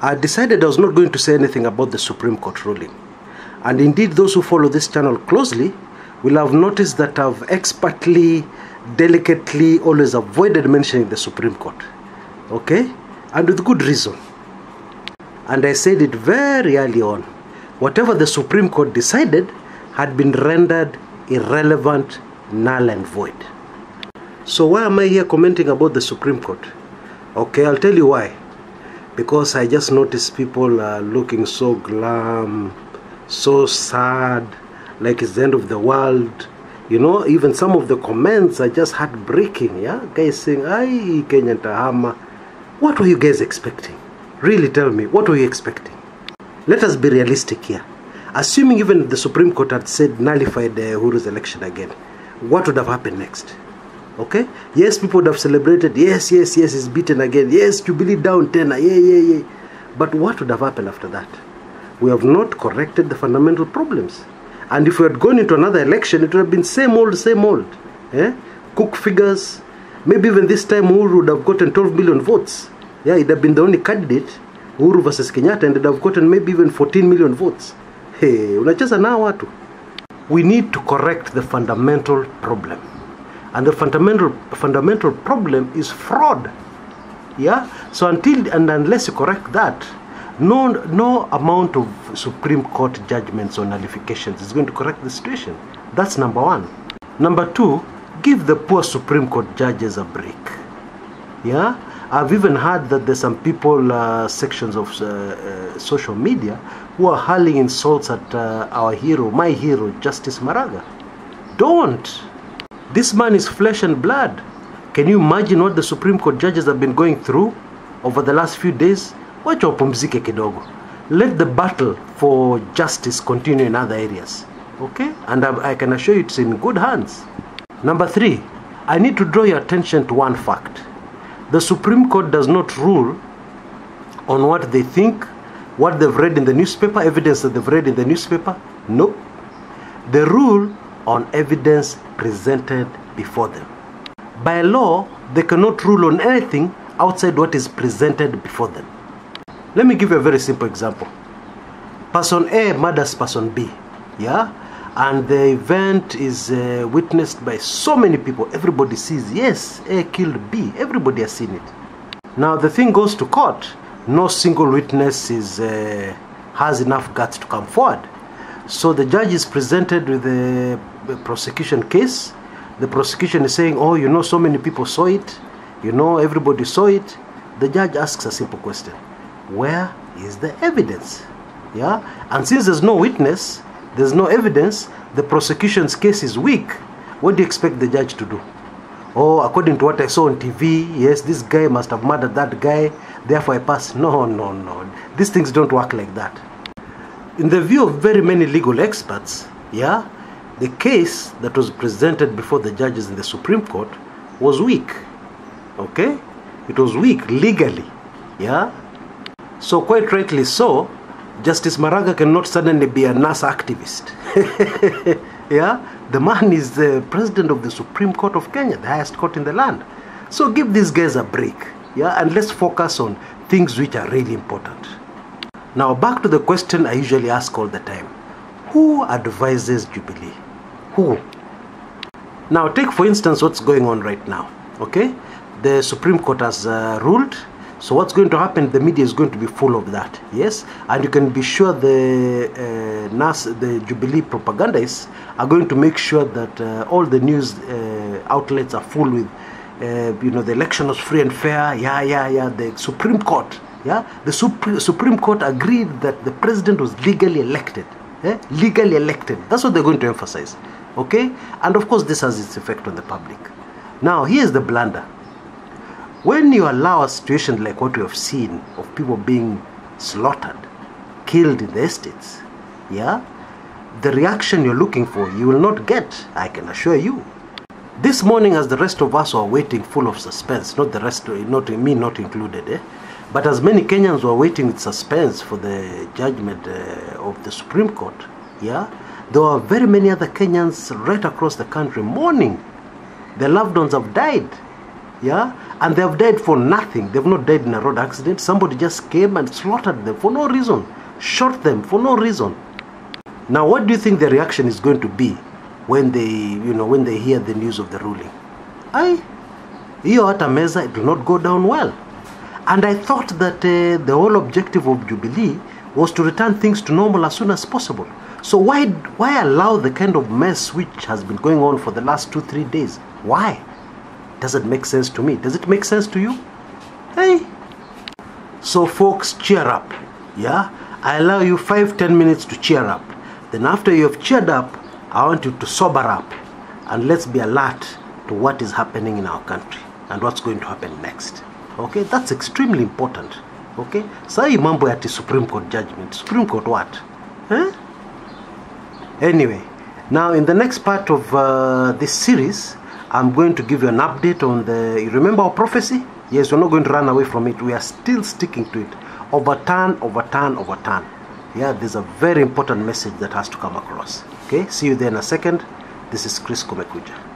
I decided I was not going to say anything about the Supreme Court ruling. And indeed, those who follow this channel closely will have noticed that I've expertly, delicately always avoided mentioning the Supreme Court. Okay? And with good reason. And I said it very early on. Whatever the Supreme Court decided had been rendered irrelevant, null and void. So why am I here commenting about the Supreme Court? Okay, I'll tell you why. Because I just noticed people are looking so glum, so sad, like it's the end of the world. You know, even some of the comments are just heartbreaking, yeah? Guys saying, "Ay, Kenyan tahama." What were you guys expecting? Really tell me, what were you expecting? Let us be realistic here. Assuming even the Supreme Court had said nullified Uhuru's election again, what would have happened next? Okay? Yes, people would have celebrated. Yes, he's beaten again. Yes, Jubilee down 10. Yeah. But what would have happened after that? We have not corrected the fundamental problems. And if we had gone into another election, it would have been same old. Eh? Cook figures. Maybe even this time Uhuru would have gotten 12 million votes. Yeah, it would have been the only candidate, Uhuru versus Kenyatta, and it would have gotten maybe even 14 million votes. Hey, unacheza nao watu. We need to correct the fundamental problem. And the fundamental problem is fraud. Yeah? So until and unless you correct that, no amount of Supreme Court judgments or nullifications is going to correct the situation. That's number one. Number two, give the poor Supreme Court judges a break. Yeah? I've even heard that there's some people, sections of social media, who are hurling insults at our hero, my hero, Justice Maraga. Don't. This man is flesh and blood. Can you imagine what the Supreme Court judges have been going through over the last few days? Wacha wapumzike kidogo. Let the battle for justice continue in other areas. Okay? And I can assure you it's in good hands. Number three, I need to draw your attention to one fact. The Supreme Court does not rule on what they think, what they've read in the newspaper, evidence that they've read in the newspaper. Nope. They rule on evidence presented before them. By law, they cannot rule on anything outside what is presented before them. Let me give you a very simple example. Person A murders person B, yeah? And the event is witnessed by so many people. Everybody sees, yes, A killed B. Everybody has seen it. Now the thing goes to court. No single witness has enough guts to come forward. So the judge is presented with a prosecution case. The prosecution is saying, oh, you know, so many people saw it. You know, everybody saw it. The judge asks a simple question. Where is the evidence? Yeah? And since there's no witness, there's no evidence, the prosecution's case is weak. What do you expect the judge to do? Oh, according to what I saw on TV, yes, this guy must have murdered that guy, therefore I pass. No. These things don't work like that. In the view of very many legal experts, yeah, the case that was presented before the judges in the Supreme Court was weak. Okay? It was weak legally. Yeah? So quite rightly so, Justice Maraga cannot suddenly be a NASA activist. Yeah? The man is the president of the Supreme Court of Kenya, the highest court in the land. So give these guys a break. Yeah? And let's focus on things which are really important. Now back to the question I usually ask all the time. Who advises Jubilee? Who? Now take for instance what's going on right now. Okay? The Supreme Court has ruled. So what's going to happen? The media is going to be full of that. Yes? And you can be sure the Jubilee propagandists are going to make sure that all the news outlets are full with, you know, the election was free and fair. Yeah. The Supreme Court. Yeah? The Supreme Court agreed that the president was legally elected. Legally elected. That's what they're going to emphasize. Okay? And of course this has its effect on the public. Now here's the blunder. When you allow a situation like what we have seen of people being slaughtered, killed in the estates, yeah, the reaction you're looking for, you will not get, I can assure you. This morning, as the rest of us were waiting full of suspense, not the rest, not me not included, but as many Kenyans were waiting with suspense for the judgment of the Supreme Court, yeah, there were very many other Kenyans right across the country mourning. Their loved ones have died. Yeah, and they have died for nothing. They've not died in a road accident. Somebody just came and slaughtered them for no reason, shot them for no reason. Now, what do you think the reaction is going to be when they, when they hear the news of the ruling? Hiyo hata meza, it will not go down well. And I thought that the whole objective of Jubilee was to return things to normal as soon as possible. So why allow the kind of mess which has been going on for the last 2-3 days? Why? Doesn't make sense to me. Does it make sense to you? Hey. So folks, cheer up. Yeah? I allow you 5-10 minutes to cheer up. Then after you have cheered up, I want you to sober up. And let's be alert to what is happening in our country and what's going to happen next. Okay? That's extremely important. Okay? Sai mambo ya Supreme Court judgment. Supreme Court what? Huh? Anyway, now in the next part of this series, I'm going to give you an update on you remember our prophecy? Yes, we're not going to run away from it. We are still sticking to it. Overturn, overturn, overturn. Yeah, there's a very important message that has to come across. Okay, see you there in a second. This is Kshs Kumekucha.